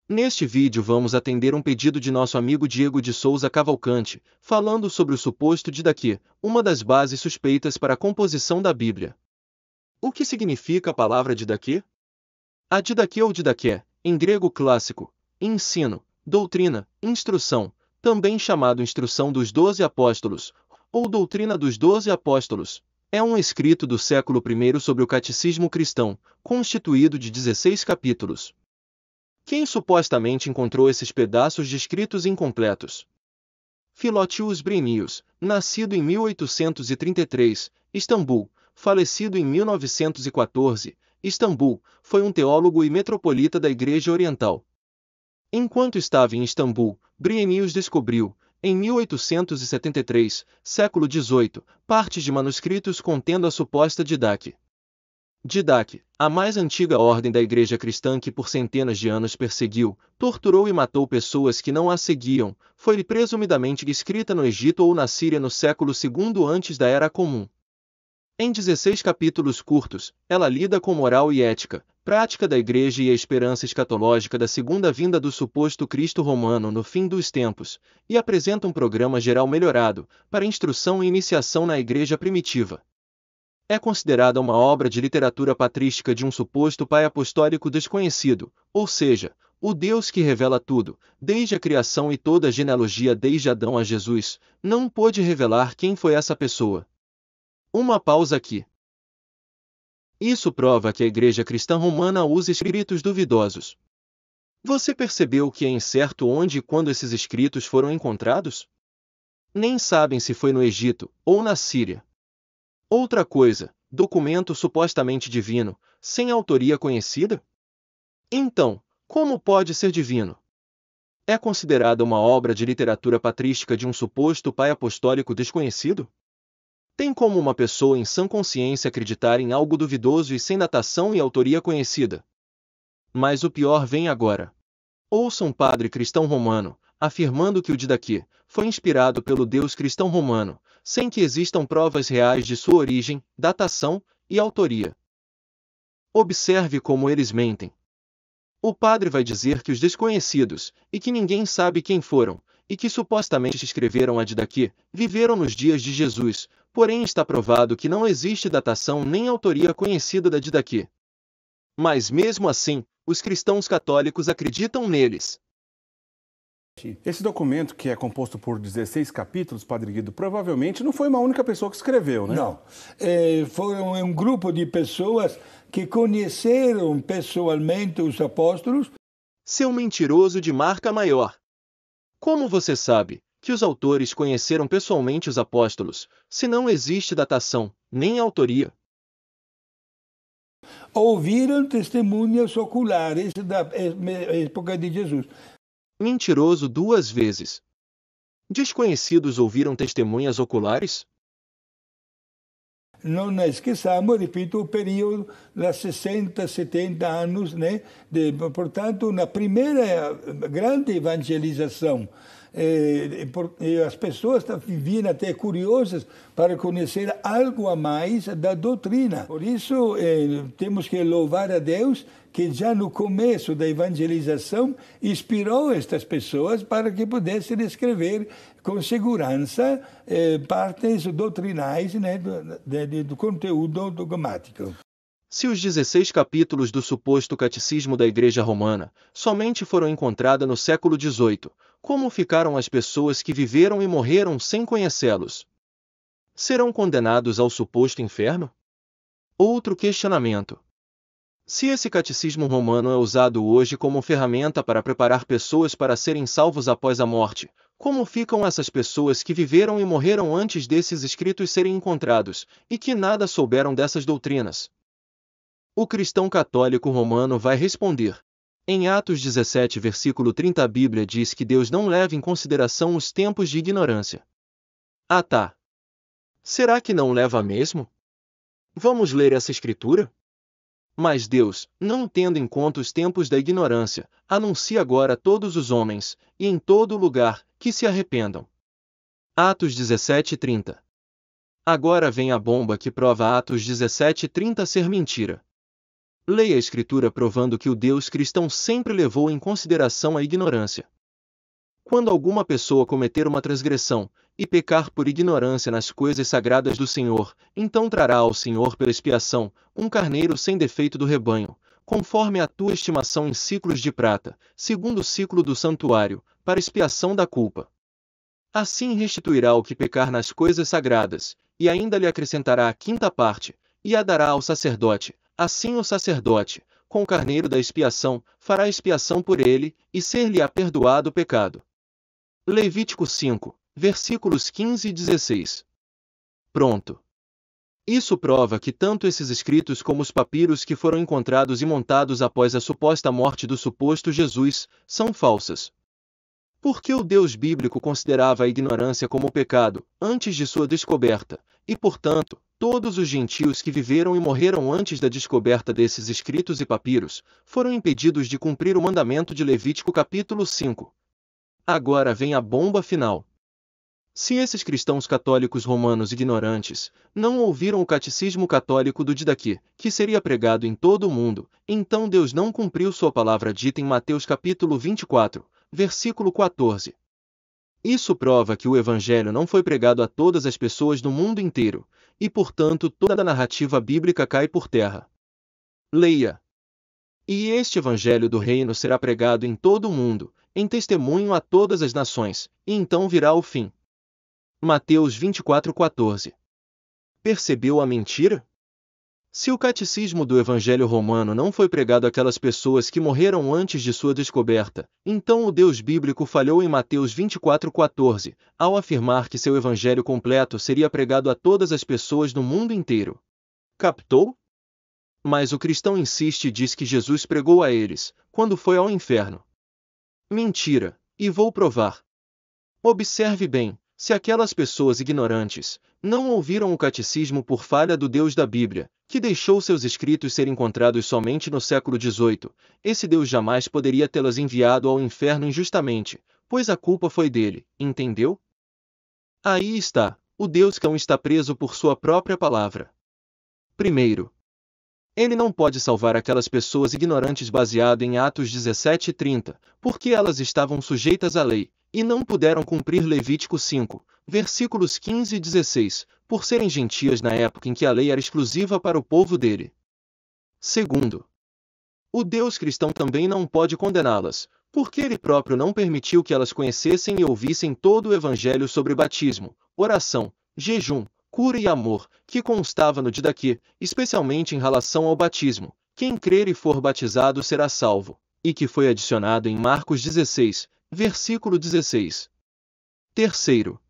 Neste vídeo vamos atender um pedido de nosso amigo Diego de Souza Cavalcante, falando sobre o suposto Didaquê, uma das bases suspeitas para a composição da Bíblia. O que significa a palavra Didaquê? A Didaquê ou Didaqué, em grego clássico, ensino, doutrina, instrução, também chamado Instrução dos 12 Apóstolos, ou Doutrina dos 12 Apóstolos, é um escrito do século I sobre o catecismo cristão, constituído de 16 capítulos. Quem supostamente encontrou esses pedaços de escritos incompletos? Philotios Bryennius, nascido em 1833, Istambul, falecido em 1914, Istambul, foi um teólogo e metropolita da Igreja Oriental. Enquanto estava em Istambul, Bryennius descobriu, em 1873, século XVIII, partes de manuscritos contendo a suposta Didaquê. Didaquê, a mais antiga ordem da Igreja cristã que por centenas de anos perseguiu, torturou e matou pessoas que não a seguiam, foi presumidamente escrita no Egito ou na Síria no século II antes da Era Comum. Em 16 capítulos curtos, ela lida com moral e ética, prática da Igreja e a esperança escatológica da segunda vinda do suposto Cristo romano no fim dos tempos, e apresenta um programa geral melhorado, para instrução e iniciação na Igreja primitiva. É considerada uma obra de literatura patrística de um suposto pai apostólico desconhecido, ou seja, o Deus que revela tudo, desde a criação e toda a genealogia desde Adão a Jesus, não pôde revelar quem foi essa pessoa. Uma pausa aqui. Isso prova que a Igreja Cristã Romana usa escritos duvidosos. Você percebeu que é incerto onde e quando esses escritos foram encontrados? Nem sabem se foi no Egito ou na Síria. Outra coisa, documento supostamente divino, sem autoria conhecida? Então, como pode ser divino? É considerada uma obra de literatura patrística de um suposto pai apostólico desconhecido? Tem como uma pessoa em sã consciência acreditar em algo duvidoso e sem datação e autoria conhecida? Mas o pior vem agora. Ouça um padre cristão romano, afirmando que o Didaquê foi inspirado pelo Deus cristão romano, sem que existam provas reais de sua origem, datação e autoria. Observe como eles mentem. O padre vai dizer que os desconhecidos, e que ninguém sabe quem foram, e que supostamente escreveram a Didaquê, viveram nos dias de Jesus, porém está provado que não existe datação nem autoria conhecida da Didaquê. Mas mesmo assim, os cristãos católicos acreditam neles. Esse documento, que é composto por 16 capítulos, Padre Guido, provavelmente não foi uma única pessoa que escreveu, né? Não. Foram um grupo de pessoas que conheceram pessoalmente os apóstolos. Seu mentiroso de marca maior. Como você sabe que os autores conheceram pessoalmente os apóstolos, se não existe datação, nem autoria? Ouviram testemunhas oculares da época de Jesus. Mentiroso 2 vezes. Desconhecidos ouviram testemunhas oculares? Não esqueçamos, repito, o período de 60, 70 anos, né? Portanto, na primeira grande evangelização, as pessoas viviam até curiosas para conhecer algo a mais da doutrina. Por isso, temos que louvar a Deus que já no começo da evangelização inspirou estas pessoas para que pudessem escrever com segurança partes doutrinais, né, do conteúdo dogmático. Se os 16 capítulos do suposto catecismo da Igreja Romana somente foram encontrados no século XVIII, como ficaram as pessoas que viveram e morreram sem conhecê-los? Serão condenados ao suposto inferno? Outro questionamento. Se esse catecismo romano é usado hoje como ferramenta para preparar pessoas para serem salvos após a morte, como ficam essas pessoas que viveram e morreram antes desses escritos serem encontrados, e que nada souberam dessas doutrinas? O cristão católico romano vai responder. Em Atos 17, versículo 30, a Bíblia diz que Deus não leva em consideração os tempos de ignorância. Ah tá. Será que não leva mesmo? Vamos ler essa escritura? Mas Deus, não tendo em conta os tempos da ignorância, anuncia agora a todos os homens, e em todo lugar, que se arrependam. Atos 17, 30. Agora vem a bomba que prova Atos 17, 30 ser mentira. Leia a Escritura provando que o Deus cristão sempre levou em consideração a ignorância. Quando alguma pessoa cometer uma transgressão, e pecar por ignorância nas coisas sagradas do Senhor, então trará ao Senhor pela expiação, um carneiro sem defeito do rebanho, conforme a tua estimação em ciclos de prata, segundo o ciclo do santuário, para expiação da culpa. Assim restituirá o que pecar nas coisas sagradas, e ainda lhe acrescentará a quinta parte, e a dará ao sacerdote. Assim o sacerdote, com o carneiro da expiação, fará expiação por ele, e ser-lhe-á perdoado o pecado. Levítico 5, versículos 15 e 16. Pronto. Isso prova que tanto esses escritos como os papiros que foram encontrados e montados após a suposta morte do suposto Jesus, são falsas. Porque o Deus bíblico considerava a ignorância como pecado, antes de sua descoberta, e portanto, todos os gentios que viveram e morreram antes da descoberta desses escritos e papiros, foram impedidos de cumprir o mandamento de Levítico capítulo 5. Agora vem a bomba final. Se esses cristãos católicos romanos ignorantes não ouviram o catecismo católico do Didaquê, que seria pregado em todo o mundo, então Deus não cumpriu sua palavra dita em Mateus capítulo 24, versículo 14. Isso prova que o Evangelho não foi pregado a todas as pessoas do mundo inteiro, e portanto toda a narrativa bíblica cai por terra. Leia. E este Evangelho do Reino será pregado em todo o mundo, em testemunho a todas as nações, e então virá o fim. Mateus 24:14. Percebeu a mentira? Se o catecismo do Evangelho Romano não foi pregado àquelas pessoas que morreram antes de sua descoberta, então o Deus bíblico falhou em Mateus 24:14, ao afirmar que seu Evangelho completo seria pregado a todas as pessoas no mundo inteiro. Captou? Mas o cristão insiste e diz que Jesus pregou a eles, quando foi ao inferno. Mentira, e vou provar. Observe bem, se aquelas pessoas ignorantes não ouviram o catecismo por falha do Deus da Bíblia, que deixou seus escritos serem encontrados somente no século XVIII, esse Deus jamais poderia tê-las enviado ao inferno injustamente, pois a culpa foi dele, entendeu? Aí está, o Deus cão está preso por sua própria palavra. Primeiro, ele não pode salvar aquelas pessoas ignorantes baseado em Atos 17 e 30, porque elas estavam sujeitas à lei, e não puderam cumprir Levítico 5, versículos 15 e 16, por serem gentias na época em que a lei era exclusiva para o povo dele. Segundo, o Deus cristão também não pode condená-las, porque ele próprio não permitiu que elas conhecessem e ouvissem todo o evangelho sobre batismo, oração, jejum, cura e amor, que constava no Didaquê, especialmente em relação ao batismo. Quem crer e for batizado será salvo, e que foi adicionado em Marcos 16, versículo 16. Terceiro,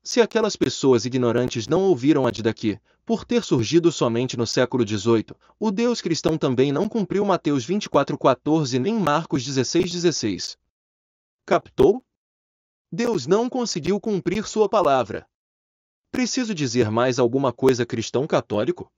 se aquelas pessoas ignorantes não ouviram a Didaquê, por ter surgido somente no século XVIII, o Deus cristão também não cumpriu Mateus 24:14 nem Marcos 16:16. Captou? Deus não conseguiu cumprir sua palavra. Preciso dizer mais alguma coisa, cristão católico?